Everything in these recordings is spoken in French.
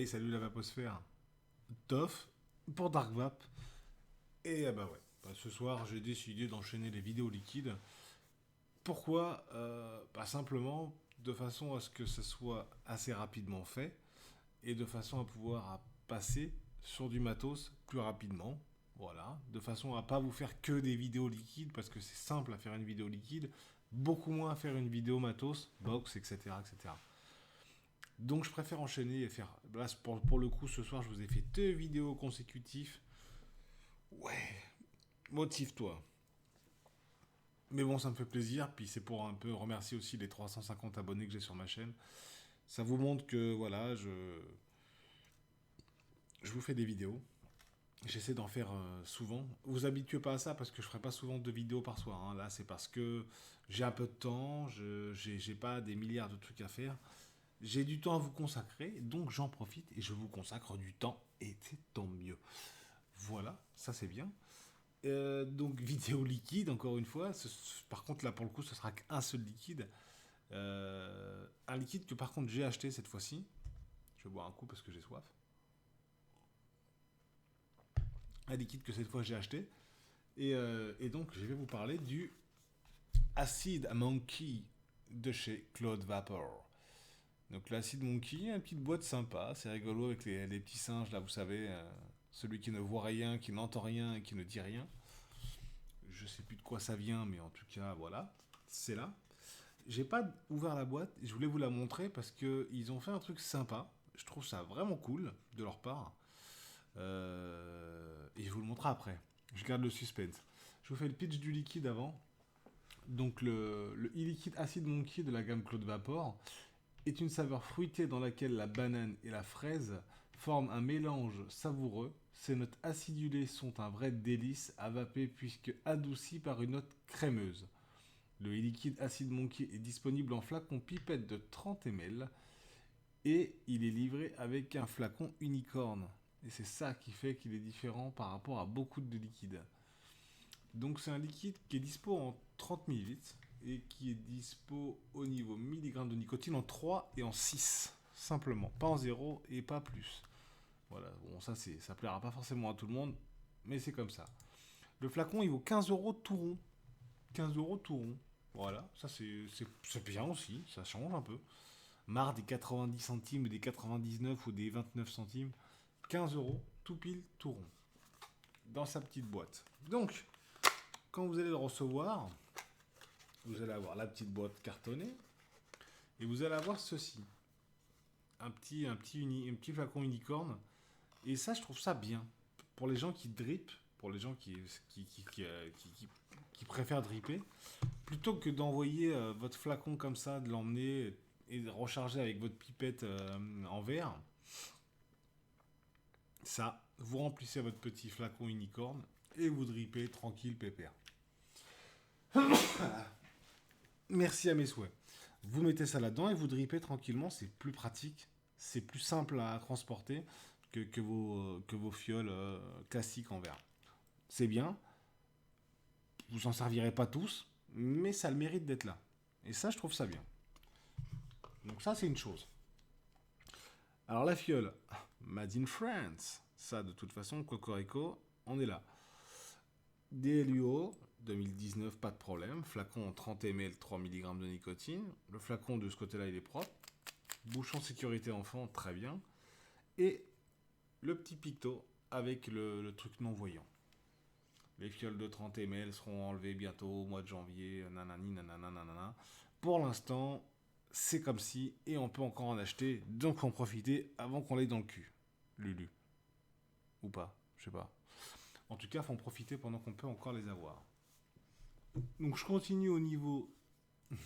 Hey, salut la vaposphère. Toff pour Dark Vap. Et bah ouais, ce soir j'ai décidé d'enchaîner les vidéos liquides. Pourquoi simplement de façon à ce que ce soit assez rapidement fait et de façon à pouvoir passer sur du matos plus rapidement. Voilà, de façon à pas vous faire que des vidéos liquides parce que c'est simple à faire une vidéo liquide, beaucoup moins à faire une vidéo matos, box, etc. etc. Donc je préfère enchaîner et faire. Là, pour le coup, ce soir, je vous ai fait 2 vidéos consécutives. Ouais, motive-toi. Mais bon, ça me fait plaisir. Puis c'est pour un peu remercier aussi les 350 abonnés que j'ai sur ma chaîne. Ça vous montre que voilà, je vous fais des vidéos. J'essaie d'en faire souvent. Vous habituez pas à ça parce que je ferai pas souvent 2 vidéos par soir, hein. Là, c'est parce que j'ai un peu de temps, j'ai pas des milliards de trucs à faire. J'ai du temps à vous consacrer, donc j'en profite et je vous consacre du temps et c'est tant mieux. Voilà, ça c'est bien. Donc vidéo liquide, encore une fois. Par contre, là pour le coup, ce sera qu'un seul liquide. Un liquide que par contre j'ai acheté cette fois-ci. Je vais boire un coup parce que j'ai soif. Un liquide que cette fois j'ai acheté. Et donc je vais vous parler du Acid Monkey de chez Cloud Vapor. Donc l'acide Monkey, une petite boîte sympa, c'est rigolo avec les petits singes là, vous savez, celui qui ne voit rien, qui n'entend rien et qui ne dit rien. Je sais plus de quoi ça vient, mais en tout cas voilà, c'est là. J'ai pas ouvert la boîte, je voulais vous la montrer parce que ils ont fait un truc sympa. Je trouve ça vraiment cool de leur part. Et je vous le montrerai après. Je garde le suspense. Je vous fais le pitch du liquide avant. Donc le e-liquide Acid Monkey de la gamme Cloud Vapor est une saveur fruitée dans laquelle la banane et la fraise forment un mélange savoureux. Ces notes acidulées sont un vrai délice à vaper puisque adoucies par une note crémeuse. Le liquide Acid Monkey est disponible en flacon pipette de 30 ml et il est livré avec un flacon unicorne. Et c'est ça qui fait qu'il est différent par rapport à beaucoup de liquides. Donc c'est un liquide qui est dispo en 30 millilitres et qui est dispo au niveau milligrammes de nicotine en 3 et en 6. Simplement, pas en 0 et pas plus. Voilà, bon ça plaira pas forcément à tout le monde, mais c'est comme ça. Le flacon il vaut 15 euros tout rond. 15 euros tout rond. Voilà, ça c'est bien aussi, ça change un peu. Marre des 90 centimes ou des 99 ou des 29 centimes. 15 euros tout pile tout rond. Dans sa petite boîte. Donc, quand vous allez le recevoir, vous allez avoir la petite boîte cartonnée et vous allez avoir ceci. Un petit flacon unicorne. Et ça, je trouve ça bien. Pour les gens qui dripent, pour les gens qui préfèrent dripper, plutôt que d'envoyer votre flacon comme ça, de l'emmener et de recharger avec votre pipette en verre, ça, vous remplissez votre petit flacon unicorne et vous drippez tranquille, pépère. Merci à mes souhaits. Vous mettez ça là-dedans et vous drippez tranquillement, c'est plus pratique, c'est plus simple à transporter que vos fioles classiques en verre. C'est bien, vous en servirez pas tous, mais ça a le mérite d'être là. Et ça, je trouve ça bien. Donc ça, c'est une chose. Alors la fiole, Made in France, ça de toute façon, Cocorico, on est là. DLUO, 2019, pas de problème. Flacon en 30 ml, 3 mg de nicotine. Le flacon de ce côté-là, il est propre. Bouchon sécurité enfant, très bien. Et le petit picto avec le truc non-voyant. Les fioles de 30 ml seront enlevées bientôt au mois de janvier. Nanani, nanana, nanana. Pour l'instant, c'est comme si, et on peut encore en acheter, donc en profiter avant qu'on l'aille dans le cul. Lulu. Ou pas, je sais pas. En tout cas, faut en profiter pendant qu'on peut encore les avoir. Donc je continue au niveau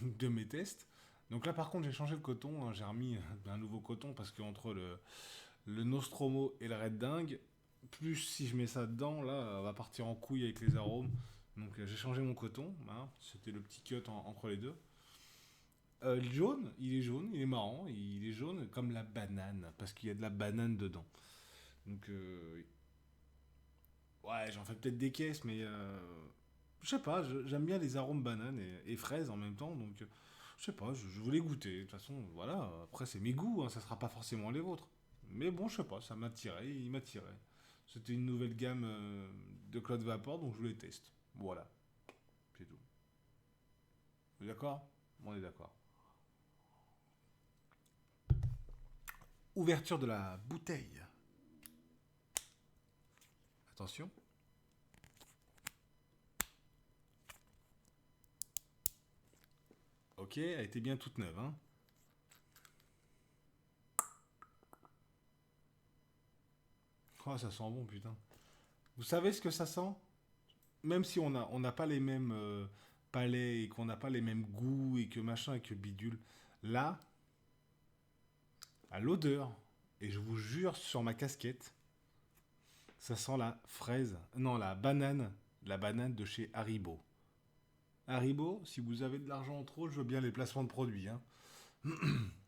de mes tests. Donc là par contre j'ai changé le coton, hein. J'ai remis un nouveau coton parce qu'entre le Nostromo et le Red Dingue, plus si je mets ça dedans, là, va partir en couille avec les arômes. Donc j'ai changé mon coton, hein. C'était le petit cut entre les deux. Le jaune, il est jaune, il est marrant, il est jaune comme la banane, parce qu'il y a de la banane dedans. Donc ouais, j'en fais peut-être des caisses, mais je sais pas, j'aime bien les arômes bananes et fraises en même temps, donc je sais pas, je voulais goûter. De toute façon, voilà, après c'est mes goûts, hein, ça sera pas forcément les vôtres. Mais bon, je sais pas, ça m'attirait, il m'attirait. C'était une nouvelle gamme de Cloud Vapor, donc je les teste. Voilà, c'est tout. Vous êtes d'accord? On est d'accord. Ouverture de la bouteille. Attention. Ok, elle était bien toute neuve, hein. Oh, ça sent bon, putain. Vous savez ce que ça sent? Même si on n'a pas les mêmes palais et qu'on n'a pas les mêmes goûts et que machin et que bidule, là, à l'odeur, et je vous jure sur ma casquette, ça sent la fraise, non, la banane de chez Haribo. Haribo, si vous avez de l'argent en trop, je veux bien les placements de produits, hein.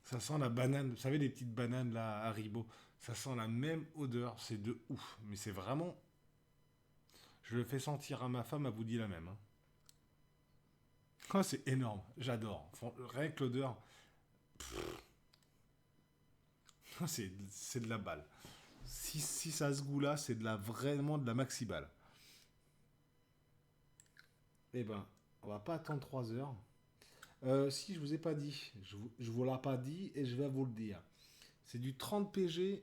Ça sent la banane, vous savez les petites bananes là, Haribo, ça sent la même odeur, c'est de ouf, mais c'est vraiment, je le fais sentir à ma femme, elle vous dit la même, hein. Oh, c'est énorme, j'adore. Rien que l'odeur, c'est de la balle. Si ça a ce goût-là, c'est vraiment de la maxi balle. Eh ben, on va pas attendre 3 heures. Si je vous ai pas dit, je vous l'ai pas dit et je vais vous le dire. C'est du 30 pg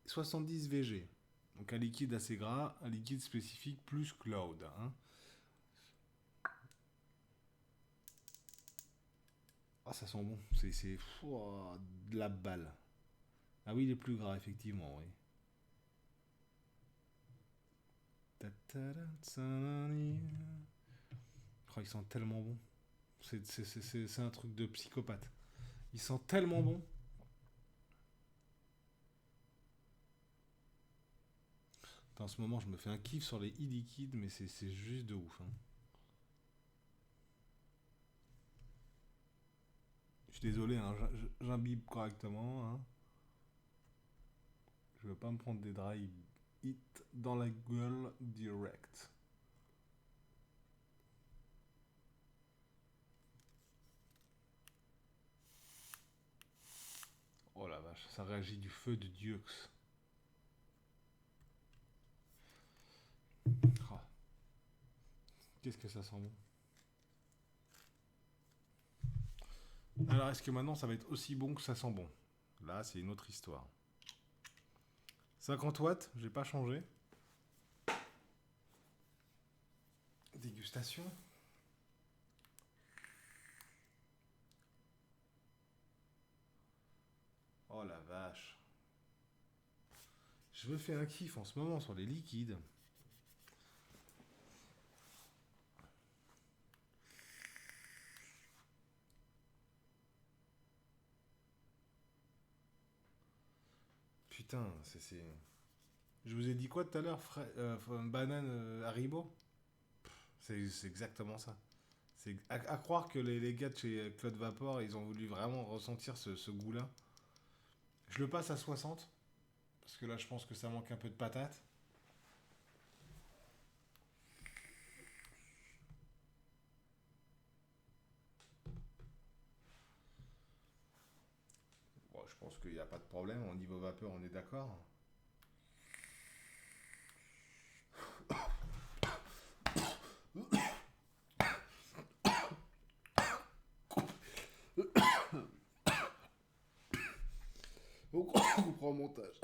70 VG. Donc un liquide assez gras, un liquide spécifique plus cloud, hein. Ah, ça sent bon. C'est de la balle. Ah oui, il est plus gras, effectivement, oui. Oh, il sent tellement bon. C'est un truc de psychopathe. Il sent tellement bon. En ce moment, je me fais un kiff sur les e-liquides, mais c'est juste de ouf, hein. Je suis désolé, hein, j'imbibe correctement, hein. Je veux pas me prendre des dry hit dans la gueule direct. Oh la vache, ça réagit du feu de Dieu. Oh, qu'est-ce que ça sent bon. Alors, est-ce que maintenant ça va être aussi bon que ça sent bon? Là, c'est une autre histoire. 50 watts, j'ai pas changé. Dégustation. Oh la vache. Je me fais un kiff en ce moment sur les liquides. Putain, c'est. Je vous ai dit quoi tout à l'heure, banane Haribo? C'est exactement ça. C'est à croire que les gars de chez Claude Vapor, ils ont voulu vraiment ressentir ce goût-là. Je le passe à 60, parce que là, je pense que ça manque un peu de patate. Bon, je pense qu'il n'y a pas de problème. Au niveau vapeur, on est d'accord. On comprend au montage.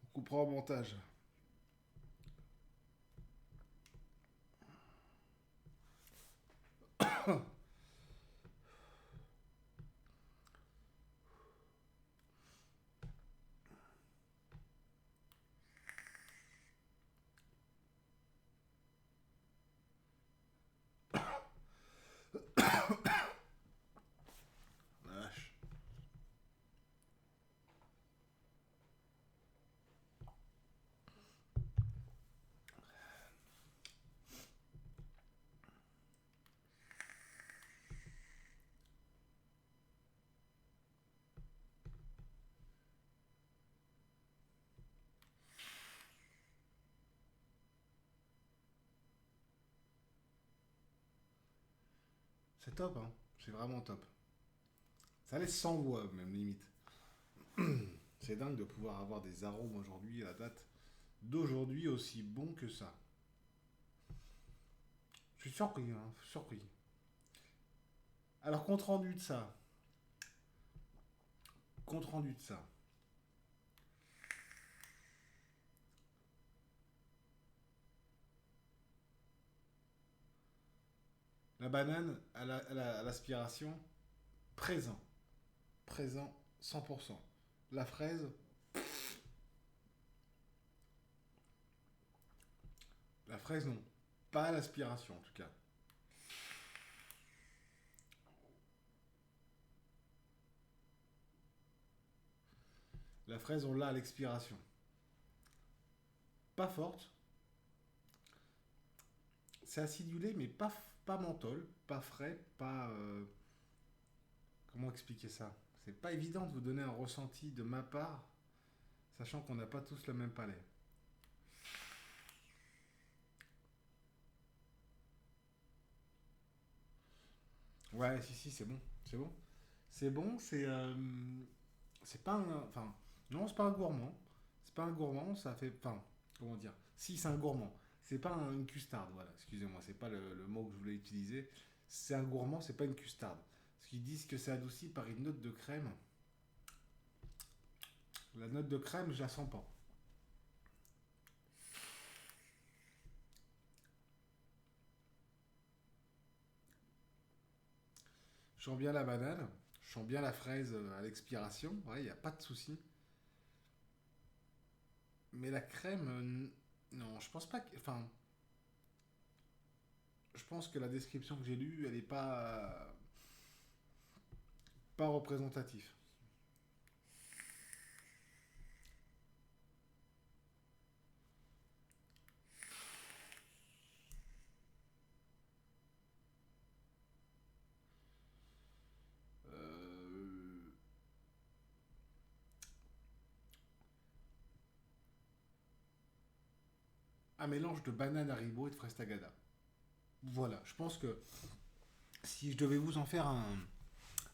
On comprend au montage. Vache. C'est top, hein. C'est vraiment top. Ça laisse sans voix, même limite. C'est dingue de pouvoir avoir des arômes aujourd'hui, à la date d'aujourd'hui, aussi bons que ça. Je suis surpris, hein, surpris. Alors, compte rendu de ça. Compte rendu de ça. La banane à l'aspiration, présent. Présent 100%. La fraise, la fraise non. Pas à l'aspiration en tout cas. La fraise, on l'a à l'expiration. Pas forte. C'est acidulé, mais pas menthol, pas frais, pas. Comment expliquer ça? C'est pas évident de vous donner un ressenti de ma part, sachant qu'on n'a pas tous le même palais. Ouais, si, si, c'est bon. C'est bon. C'est bon, c'est. C'est pas un. Enfin, non, c'est pas un gourmand. C'est pas un gourmand, ça fait. Enfin, comment dire? Si, c'est un gourmand. C'est pas une custarde, voilà, excusez-moi, c'est pas le mot que je voulais utiliser. C'est un gourmand, c'est pas une custarde. Parce qu'ils disent que c'est adouci par une note de crème. La note de crème, je la sens pas. Je sens bien la banane, je sens bien la fraise à l'expiration, ouais, il n'y a pas de souci. Mais la crème, non, je pense pas que. Enfin, je pense que la description que j'ai lue, elle n'est pas représentative. Euh, un mélange de banane Haribo et de fraise tagada. Voilà, je pense que si je devais vous en faire un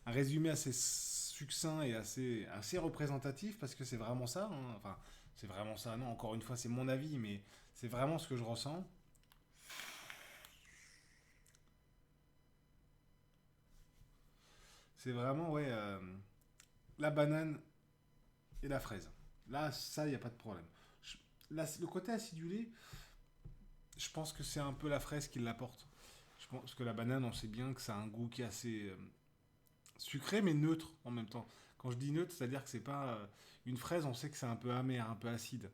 résumé assez succinct et assez représentatif, parce que c'est vraiment ça, hein, enfin, c'est vraiment ça, non, encore une fois, c'est mon avis, mais c'est vraiment ce que je ressens. C'est vraiment, ouais, la banane et la fraise. Là, ça, il n'y a pas de problème. Je- Là, le côté acidulé, je pense que c'est un peu la fraise qui l'apporte. Je pense que la banane, on sait bien que ça a un goût qui est assez sucré, mais neutre en même temps. Quand je dis neutre, c'est-à-dire que c'est pas une fraise, on sait que c'est un peu amer, un peu acide.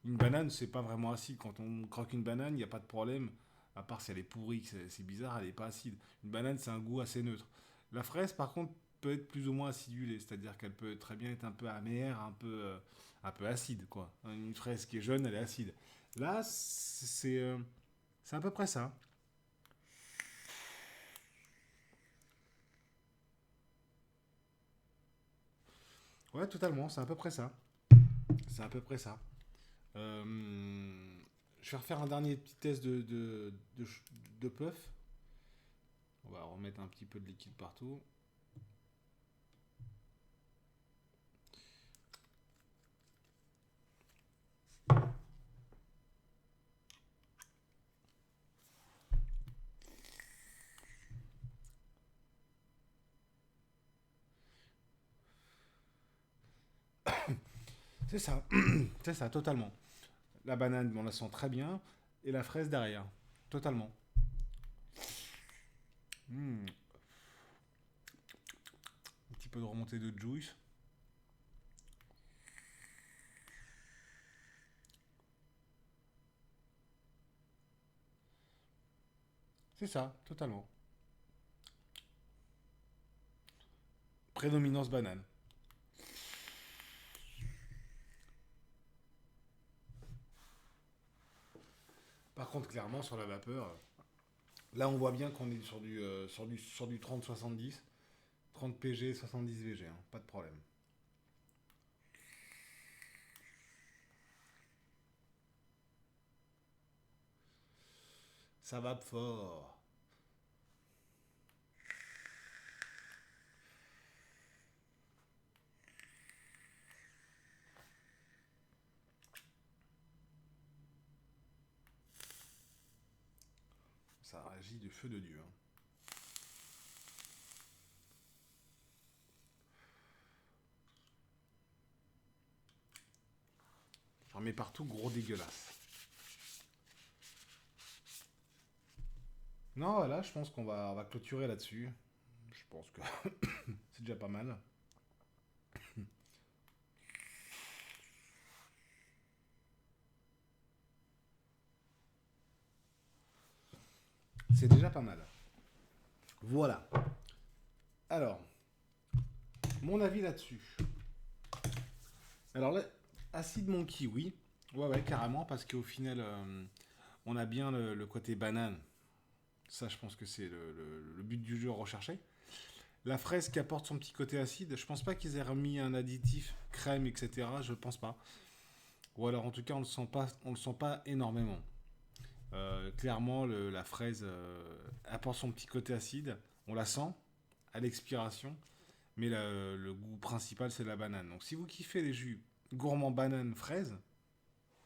Une banane, c'est pas vraiment acide. Quand on croque une banane, il n'y a pas de problème. À part si elle est pourrie, que c'est bizarre, elle n'est pas acide. Une banane, c'est un goût assez neutre. La fraise, par contre, peut être plus ou moins acidulée, c'est-à-dire qu'elle peut très bien être un peu amère, un peu acide, quoi. Une fraise qui est jeune, elle est acide. Là, c'est à peu près ça. Ouais, totalement, c'est à peu près ça. C'est à peu près ça. Je vais refaire un dernier petit test de puff. On va remettre un petit peu de liquide partout. C'est ça, c'est ça, totalement. La banane, on la sent très bien. Et la fraise derrière, totalement. Un petit peu de remontée de juice. C'est ça, totalement. Prédominance banane. Par contre, clairement, sur la vapeur, là, on voit bien qu'on est sur du 30-70. 30 PG, 70 VG, hein, pas de problème. Ça va fort. Ça agit du feu de Dieu. Hein. J'en mets partout, gros dégueulasse. Non, voilà, je pense on va clôturer là-dessus. Je pense que c'est déjà pas mal. C'est déjà pas mal. Voilà. Alors, mon avis là-dessus. Alors là, Acid Monkey, oui. Ouais, carrément, parce qu'au final, on a bien le côté banane. Ça, je pense que c'est le but du jeu recherché. La fraise qui apporte son petit côté acide, je pense pas qu'ils aient remis un additif, crème, etc. Je pense pas. Ou alors, en tout cas, on le sent pas énormément. Clairement, la fraise apporte son petit côté acide. On la sent à l'expiration. Mais le goût principal, c'est la banane. Donc, si vous kiffez les jus gourmands banane fraise,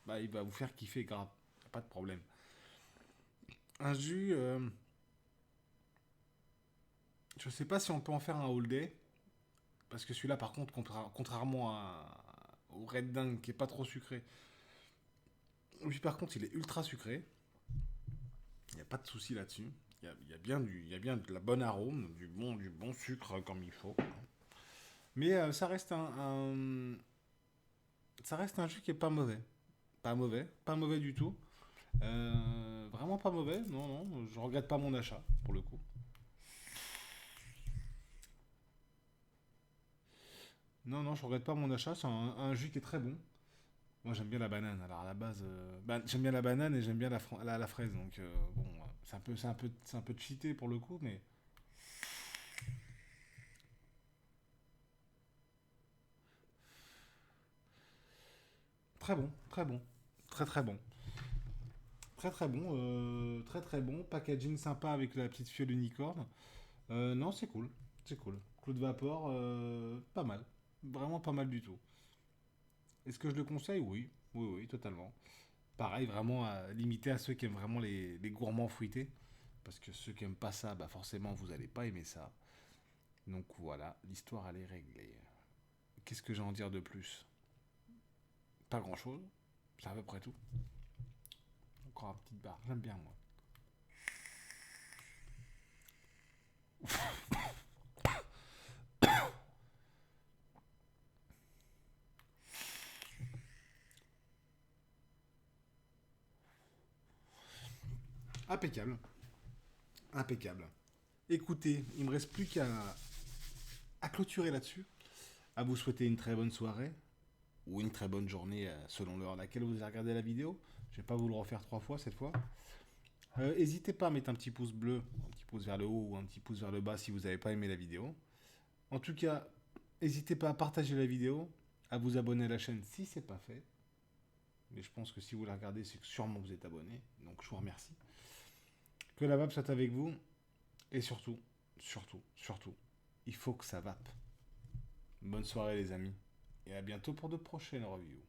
bah, il va vous faire kiffer grave. Pas de problème. Un jus, je sais pas si on peut en faire un all day. Parce que celui-là, par contre, contrairement au Red Ding qui est pas trop sucré, lui, par contre, il est ultra sucré. Il n'y a pas de souci là-dessus. Il y a bien de la bonne arôme, du bon sucre comme il faut. Mais ça reste un jus qui est pas mauvais. Pas mauvais du tout. Vraiment pas mauvais, non, je regrette pas mon achat, pour le coup. Non, je regrette pas mon achat, c'est un jus qui est très bon. Moi j'aime bien la banane, alors à la base, j'aime bien la banane et j'aime bien la fraise, donc bon, c'est un peu cheaté pour le coup, mais très bon, très bon, très très bon. Très bon, packaging sympa avec la petite fiole unicorne. Non, c'est cool. Clou de vapeur, pas mal, vraiment pas mal du tout. Est-ce que je le conseille? Oui, totalement. Pareil, vraiment limité à ceux qui aiment vraiment les gourmands fruités. Parce que ceux qui aiment pas ça, bah forcément, vous allez pas aimer ça. Donc voilà, l'histoire, elle est réglée. Qu'est-ce que j'ai à en dire de plus? Pas grand-chose. C'est à peu près tout. Encore un petit bar. J'aime bien, moi. Impeccable. Impeccable. Écoutez, il me reste plus qu'à clôturer là-dessus. À vous souhaiter une très bonne soirée. Ou une très bonne journée selon l'heure à laquelle vous avez regardé la vidéo. Je vais pas vous le refaire 3 fois cette fois. N'hésitez pas à mettre un petit pouce bleu, un petit pouce vers le haut ou un petit pouce vers le bas si vous n'avez pas aimé la vidéo. En tout cas, n'hésitez pas à partager la vidéo, à vous abonner à la chaîne si ce n'est pas fait. Mais je pense que si vous la regardez, c'est que sûrement vous êtes abonné. Donc je vous remercie. Que la vape soit avec vous. Et surtout, il faut que ça vape. Bonne soirée les amis. Et à bientôt pour de prochaines reviews.